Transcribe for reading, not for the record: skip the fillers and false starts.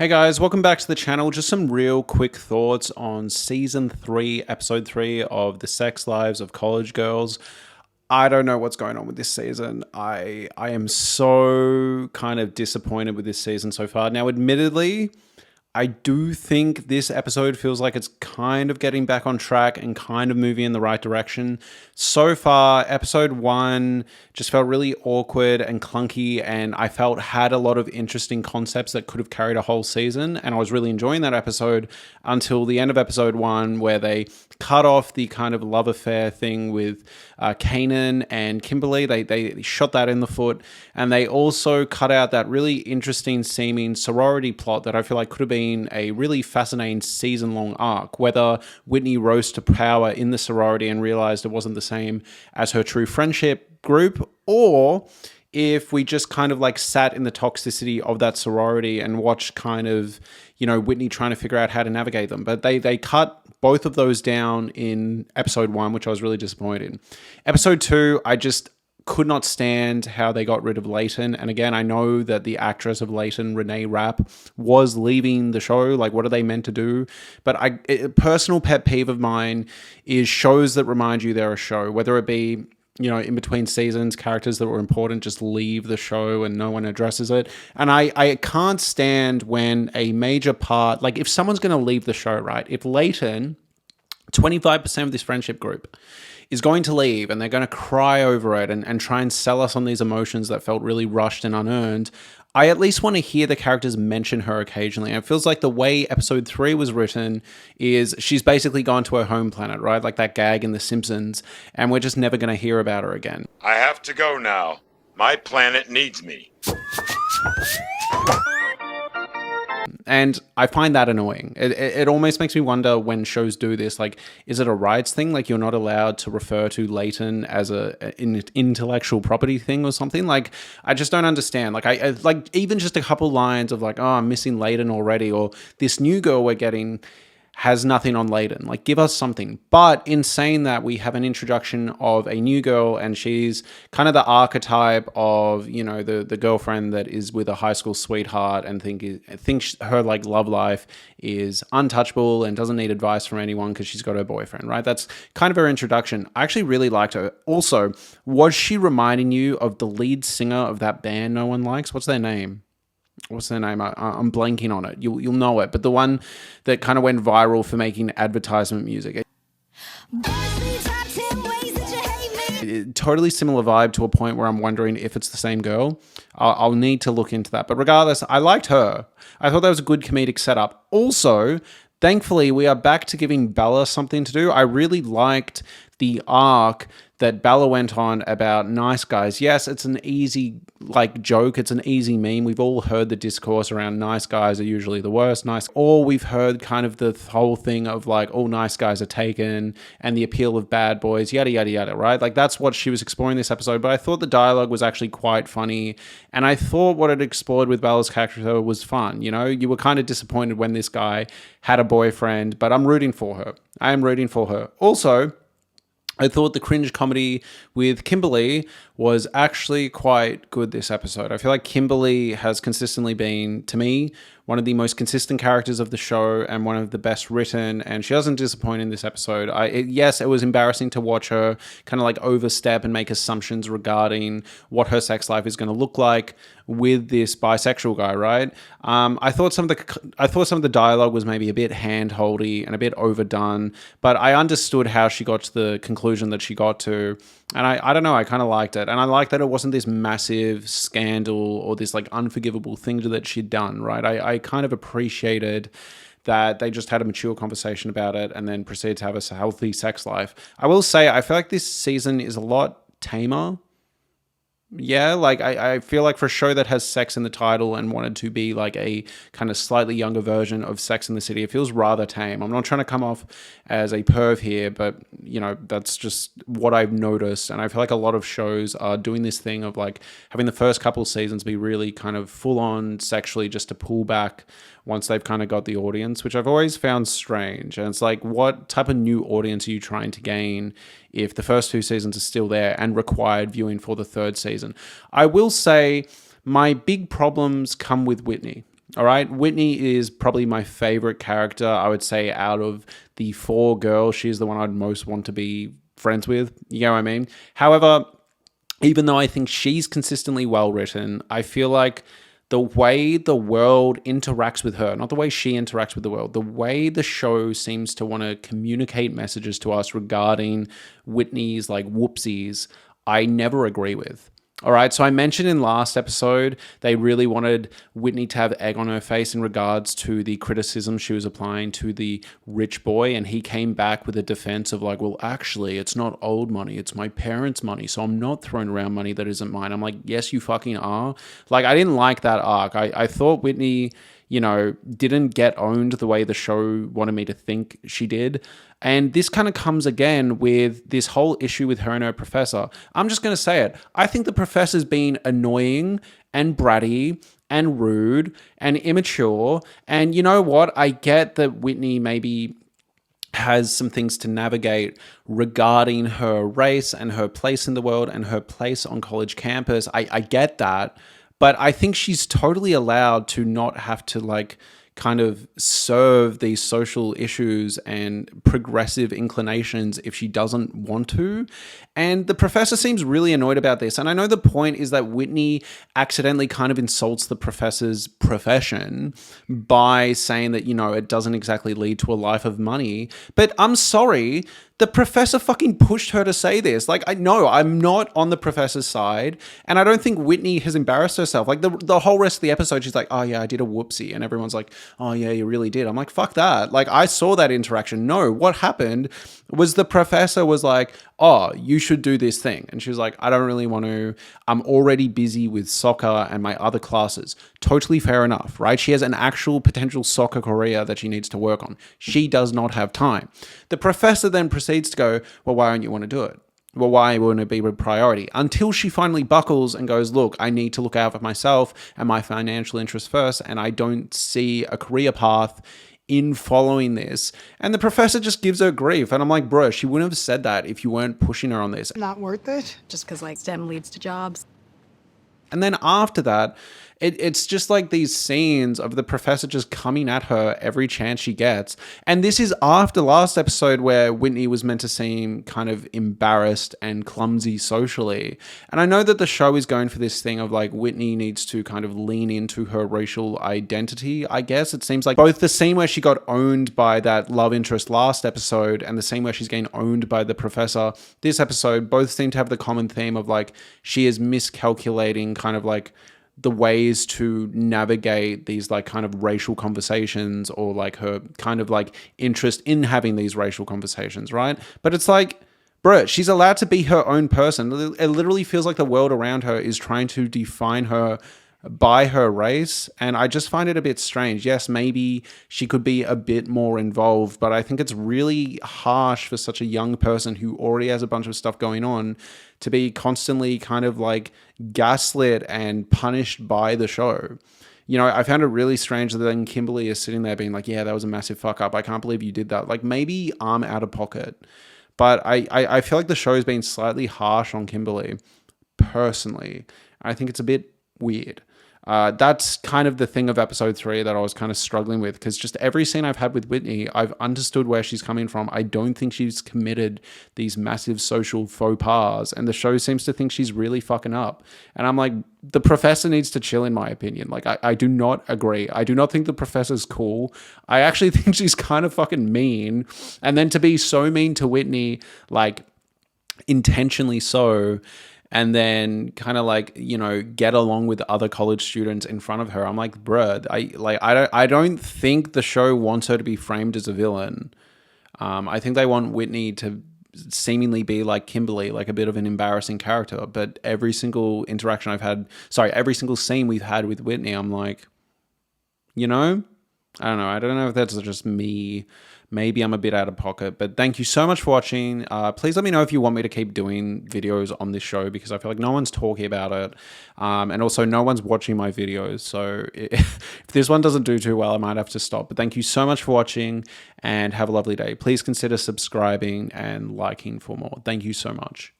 Hey guys, welcome back to the channel. Just some real quick thoughts on season 3, episode 3 of The Sex Lives of College Girls. I don't know what's going on with this season. I am so kind of disappointed with this season so far. Now, admittedly, I do think this episode feels like it's kind of getting back on track and kind of moving in the right direction. So far, episode 1 just felt really awkward and clunky, and I felt had a lot of interesting concepts that could have carried a whole season, and I was really enjoying that episode until the end of episode 1, where they cut off the kind of love affair thing with Kanan and Kimberly. They shot that in the foot, and they also cut out that really interesting seeming sorority plot that I feel like could have been a really fascinating season-long arc, whether Whitney rose to power in the sorority and realized it wasn't the same as her true friendship group, or if we just kind of like sat in the toxicity of that sorority and watched kind of, Whitney trying to figure out how to navigate them. But they cut both of those down in episode 1, which I was really disappointed in. Episode 2, I just could not stand how they got rid of Leighton. And again, I know that the actress of Leighton, Renee Rapp, was leaving the show. Like, what are they meant to do? But a personal pet peeve of mine is shows that remind you they're a show, whether it be in between seasons, characters that were important just leave the show and no one addresses it. And I can't stand when a major part, like if someone's going to leave the show, right? If Leighton, 25% of this friendship group, is going to leave and they're going to cry over it and try and sell us on these emotions that felt really rushed and unearned, I at least want to hear the characters mention her occasionally. And it feels like the way episode 3 was written is she's basically gone to her home planet, right? Like that gag in The Simpsons, and we're just never going to hear about her again. I have to go now. My planet needs me. And I find that annoying. It almost makes me wonder when shows do this, like, is it a rights thing? Like, you're not allowed to refer to Leighton as an intellectual property thing or something? Like, I just don't understand. Like, I like even just a couple lines of like, oh, I'm missing Leighton already, or this new girl we're getting has nothing on Leighton. Like, give us something. But in saying that, we have an introduction of a new girl, and she's kind of the archetype of, the girlfriend that is with a high school sweetheart and thinks her like love life is untouchable and doesn't need advice from anyone because she's got her boyfriend, right? That's kind of her introduction. I actually really liked her. Also, was she reminding you of the lead singer of that band no one likes? What's their name? I'm blanking on it. You'll know it. But the one that kind of went viral for making advertisement music. Totally similar vibe to a point where I'm wondering if it's the same girl. I'll need to look into that. But regardless, I liked her. I thought that was a good comedic setup. Also, thankfully, we are back to giving Bella something to do. I really liked the arc that Bella went on about nice guys. Yes, it's an easy joke. It's an easy meme. We've all heard the discourse around nice guys are usually the worst. Or we've heard kind of the whole thing of like all nice guys are taken and the appeal of bad boys, yada, yada, yada, right? Like that's what she was exploring this episode. But I thought the dialogue was actually quite funny. And I thought what it explored with Bella's character was fun. You were kind of disappointed when this guy had a boyfriend, but I'm rooting for her. I am rooting for her. Also, I thought the cringe comedy with Kimberly was actually quite good this episode. I feel like Kimberly has consistently been, to me, one of the most consistent characters of the show and one of the best written, and she doesn't disappoint in this episode. Yes, it was embarrassing to watch her kind of like overstep and make assumptions regarding what her sex life is going to look like with this bisexual guy, right? I thought some of the dialogue was maybe a bit hand-holdy and a bit overdone, but I understood how she got to the conclusion that she got to. And I don't know, I kind of liked it. And I liked that it wasn't this massive scandal or this like unforgivable thing that she'd done, right? I kind of appreciated that they just had a mature conversation about it and then proceeded to have a healthy sex life. I will say, I feel like this season is a lot tamer. Yeah, like I feel like for a show that has sex in the title and wanted to be like a kind of slightly younger version of Sex and the City, it feels rather tame. I'm not trying to come off as a perv here, but that's just what I've noticed. And I feel like a lot of shows are doing this thing of like having the first couple seasons be really kind of full on sexually just to pull back once they've kind of got the audience, which I've always found strange. And it's like, what type of new audience are you trying to gain if the first 2 seasons are still there and required viewing for the 3rd season? I will say my big problems come with Whitney. All right. Whitney is probably my favorite character, I would say, out of the 4 girls. She's the one I'd most want to be friends with. You know what I mean? However, even though I think she's consistently well written, I feel like the way the world interacts with her, not the way she interacts with the world, the way the show seems to want to communicate messages to us regarding Whitney's like whoopsies, I never agree with. All right, so I mentioned in last episode they really wanted Whitney to have egg on her face in regards to the criticism she was applying to the rich boy, and he came back with a defense of like, well, actually, it's not old money, it's my parents' money, so I'm not throwing around money that isn't mine. I'm like, yes, you fucking are. Like, I didn't like that arc. I thought Whitney, you know, didn't get owned the way the show wanted me to think she did. And this kind of comes again with this whole issue with her and her professor. I'm just going to say it. I think the professor's been annoying and bratty and rude and immature. And you know what? I get that Whitney maybe has some things to navigate regarding her race and her place in the world and her place on college campus. I get that. But I think she's totally allowed to not have to like kind of serve these social issues and progressive inclinations if she doesn't want to. And the professor seems really annoyed about this. And I know the point is that Whitney accidentally kind of insults the professor's profession by saying that, you know, it doesn't exactly lead to a life of money. But I'm sorry, the professor fucking pushed her to say this. Like, I know I'm not on the professor's side, and I don't think Whitney has embarrassed herself. Like, the whole rest of the episode, she's like, oh yeah, I did a whoopsie. And everyone's like, oh yeah, you really did. I'm like, fuck that. Like, I saw that interaction. No, what happened was the professor was like, oh, you should do this thing. And she was like, I don't really want to. I'm already busy with soccer and my other classes. Totally fair enough, right? She has an actual potential soccer career that she needs to work on. She does not have time. The professor then proceeds to go, well, why don't you want to do it? Well, why wouldn't it be a priority? Until she finally buckles and goes, look, I need to look out for myself and my financial interests first, and I don't see a career path in following this. And the professor just gives her grief. And I'm like, bro, she wouldn't have said that if you weren't pushing her on this. Not worth it? Just because, like, STEM leads to jobs. And then after that, it's just like these scenes of the professor just coming at her every chance she gets. And this is after last episode where Whitney was meant to seem kind of embarrassed and clumsy socially. And I know that the show is going for this thing of like Whitney needs to kind of lean into her racial identity, I guess. It seems like both the scene where she got owned by that love interest last episode and the scene where she's getting owned by the professor this episode both seem to have the common theme of like she is miscalculating kind of like the ways to navigate these like kind of racial conversations or like her kind of like interest in having these racial conversations, right? But it's like, bro, she's allowed to be her own person. It literally feels like the world around her is trying to define her by her race, and I just find it a bit strange. Yes, maybe she could be a bit more involved, but I think it's really harsh for such a young person who already has a bunch of stuff going on to be constantly kind of like gaslit and punished by the show. You know, I found it really strange that then Kimberly is sitting there being like, yeah, that was a massive fuck up. I can't believe you did that. Like, maybe I'm out of pocket, but I feel like the show has been slightly harsh on Kimberly personally. I think it's a bit weird. That's kind of the thing of episode 3 that I was kind of struggling with, because just every scene I've had with Whitney, I've understood where she's coming from. I don't think she's committed these massive social faux pas, and the show seems to think she's really fucking up. And I'm like, the professor needs to chill, in my opinion. Like, I do not agree. I do not think the professor's cool. I actually think she's kind of fucking mean. And then to be so mean to Whitney, like intentionally so, and then kind of like, you know, get along with other college students in front of her. I'm like, bruh, I don't think the show wants her to be framed as a villain. I think they want Whitney to seemingly be like Kimberly, like a bit of an embarrassing character. But every single every single scene we've had with Whitney, I'm like, you know, I don't know. I don't know if that's just me. Maybe I'm a bit out of pocket, but thank you so much for watching. Please let me know if you want me to keep doing videos on this show, because I feel like no one's talking about it. And also no one's watching my videos. So if this one doesn't do too well, I might have to stop. But thank you so much for watching and have a lovely day. Please consider subscribing and liking for more. Thank you so much.